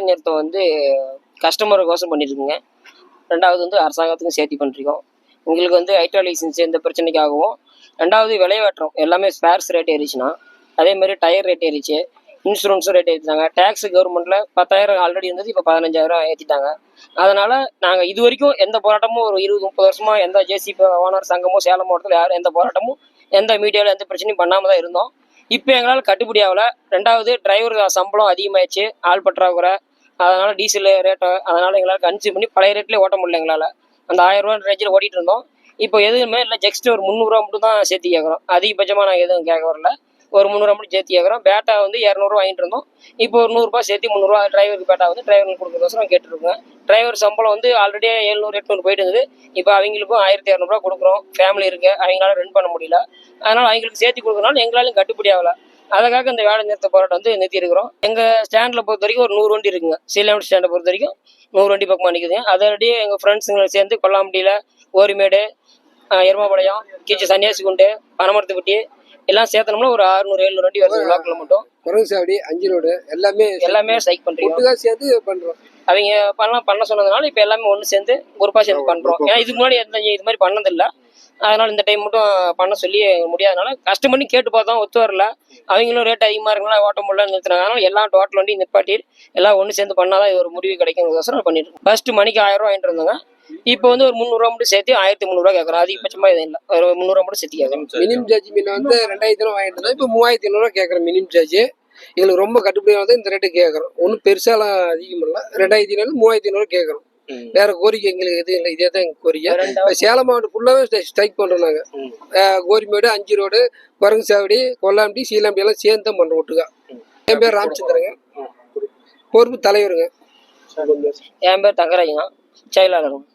நிறுத்தம் வந்து கஸ்டமருக்கோசம் பண்ணியிருக்குங்க. 2வது வந்து அரசாங்கத்துக்கும் சேர்த்து பண்ணிருக்கோம். உங்களுக்கு வந்து ஐட்டா லைசன்ஸ் இந்த பிரச்சனைக்காகவும், 2வது விலையேற்றம் எல்லாமே ஸ்பேர்ஸ் ரேட் ஏறிச்சுன்னா, அதேமாதிரி டயர் ரேட் ஏறிச்சு, இன்சூரன்ஸும் ரேட் ஏற்றிட்டாங்க. டேக்ஸ் கவர்மெண்ட்டில் 10,000 ஆல்ரெடி இருந்தது, இப்போ 15,000 ஏற்றிட்டாங்க. அதனால் நாங்கள் இது வரைக்கும் எந்த போராட்டமும் ஒரு 20-30 வருஷமாக எந்த ஜேசிபி ஓனர் சங்கமோ சேலம் மாவட்டத்தில் யாரும் எந்த போராட்டமும் எந்த மீடியாவில் எந்த பிரச்சனையும் பண்ணாமல் தான் இருந்தோம். இப்போ எங்களால் கட்டுப்படி ஆகலை. 2வது டிரைவர் சம்பளம் அதிகமாகிடுச்சு, ஆள் பற்றாக்குறை, அதனால் டீசல் ரேட்டு, அதனால் எங்களால் கன்சியூம் பண்ணி பழைய ரேட்லேயே ஓட்ட முடியல எங்களால். அந்த 1000 ரேஞ்சில் ஓட்டிகிட்டு இருந்தோம். இப்போ எதுவுமே இல்லை, ஜஸ்ட் ஒரு 300 மட்டும் தான் சேர்த்து கேட்குறோம். அதிகபட்சமாக நாங்கள் எதுவும் கேட்க வரல. ஒரு 300 மட்டும் சேர்த்து கேட்குறோம். பேட்டா வந்து 200 வாங்கிட்டு இருந்தோம். இப்போ ஒரு 100 சேர்த்து 300 டிரைவருக்கு பேட்டா வந்து டிரைவருக்கு கொடுக்குறதும் கேட்டுருக்கோங்க. டிரைவர் சம்பளம் வந்து ஆல்ரெடி 700-800 போயிட்டு இருந்தது. இப்போ அவங்களுக்கும் 1200 கொடுக்குறோம். ஃபேமிலி இருக்குது, அவங்களால ரன் பண்ண முடியல. அதனால் அவங்களுக்கு சேர்த்து கொடுக்குறனால எங்களாலும் கட்டுப்படி ஆகலை. அதுக்காக இந்த வேலை நிறுத்த போராட்டம் வந்து நிறுத்தி இருக்கிறோம். எங்கள் ஸ்டாண்டில் பொறுத்த வரைக்கும் ஒரு 100 வண்டி இருக்குங்க. சீலம் ஸ்டாண்டை பொறுத்த வரைக்கும் 100 வண்டி பக்கமாக நிற்குதுங்க. அதோடய எங்கள் ஃப்ரெண்ட்ஸுங்களை சேர்ந்து கொல்லாம்பட்டியில், ஓரிமேடு, எருமாபாளையம், கீச்சி சன்னியாசிகுண்டு, பனமரத்துப்பட்டி எல்லாம் சேர்த்தனோம்னா ஒரு 600-700 வண்டி வருது விழாக்கள் மட்டும். குரங்குசாவடி, 5 ரோடு எல்லாமே ஸ்ட்ரைக் பண்ணுறோம். சேர்த்து பண்ணுறோம். அவங்க பண்ண சொன்னதுனால இப்போ எல்லாமே ஒன்று சேர்ந்து குரூப்பாக சேர்ந்து பண்ணுறோம். ஏன்னா இதுக்கு முன்னாடி இது மாதிரி பண்ணதில்லை. அதனால் இந்த டைம் மட்டும் பண்ண சொல்லி முடியாதனால கஷ்டம் பண்ணி கேட்டு பார்த்தோம், ஒத்து வரல. அவங்களும் ரேட் அதிகமாக இருக்குனால ஓட்ட முடியலன்னு நிறுத்தினாங்க. அதனால் எல்லாம் டோட்டல் வண்டி நிப்பாட்டி எல்லாம் ஒன்று சேர்ந்து பண்ணால் தான் இது ஒரு முடிவு கிடைக்குங்கிறதோசரம் பண்ணிட்டு இருக்கோம். ஃபர்ஸ்ட் மணிக்கு 1000 வாங்கிட்டு இருந்தாங்க. இப்போ வந்து ஒரு 300 மட்டும் சேர்த்து 1300 கேட்குறோம். அதிகபட்சமாக எதுவும் இல்லை, ஒரு 300 மட்டும் சேர்த்து கேட்குறோம். மினிமம் சார்ஜ் மீன் வந்து 2000 வாங்கிட்டு இருந்தோம். இப்போ 3500 கேட்குறோம் மினிமம் சார்ஜ். எங்களுக்கு ரொம்ப கட்டுப்படியாக வந்து இந்த ரேட்டு கேட்குறோம். ஒன்றும் பெருசாலாம் அதிகம் இல்லை. 2500 3500 கேட்குறோம். வேற கோரிக்கை எங்களுக்கு எதுவும் இல்லை. இதே தான் எங்கள் கோரிக்கை. இப்போ சேலம் மாவட்டம் ஃபுல்லாகவே ஸ்ட்ரைக் பண்ணுறோம் நாங்கள். கோரிமேடு, 5 ரோடு, குரங்குசாவடி, கொல்லாம்பட்டி, சீலாம்பட்டி எல்லாம் சேர்ந்து தான் பண்ணுறோம் ஒட்டுக்கா. என் பேர் ராமச்சந்திரங்க, பொறுப்பு தலைவருங்க. என் பேர் தங்கராஜங்க, செயலாளருங்க.